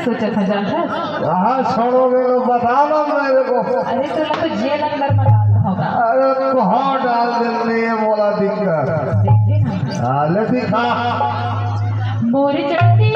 सोचा था जानता है? कहाँ छोड़ोगे तो बताना मेरे को। अरे तो तो जेल अंदर में डालना होगा। अरे कहाँ डाल देने ये बोला दिक्कत। देखिए ना। ले दिखा। मोरी चढ़ती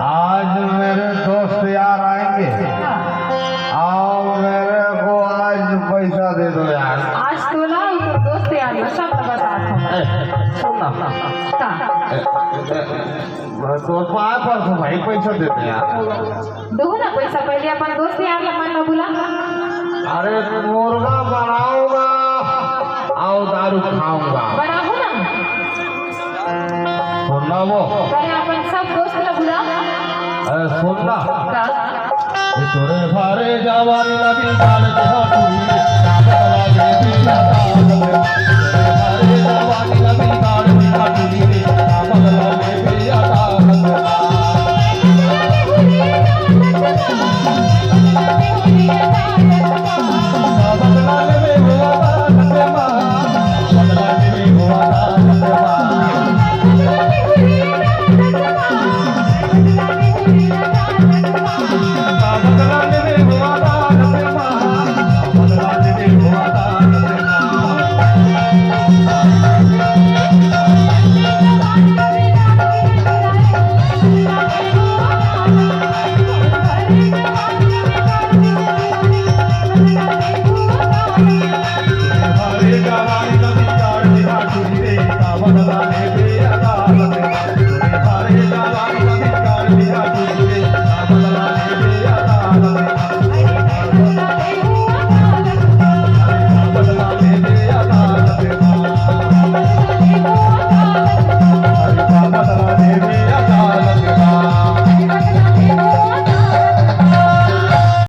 आज मेरे दोस्त यार आएंगे। आओ मेरे को आज पैसा दे दो यार। आज तो ना तो दोस्त यार सब बता दो। सुनना तो पाए पर तो भाई पैसा दे दे यार। दो ना पैसा पहले अपन दोस्त यार का मन बुला। अरे मुर्गा बनाऊंगा और दारू खाऊंगा। बनाओ ना। सुनना वो। पहले अपन सब दोस्त का बुला। अरे सुनना। का? तोरे भारे जवानी लगी गाल के हाथुरी काबला दे दिया काबले। तोरे भारे जवानी लगी गाल के हाथुरी काबला दे दिया काबले। Thank you.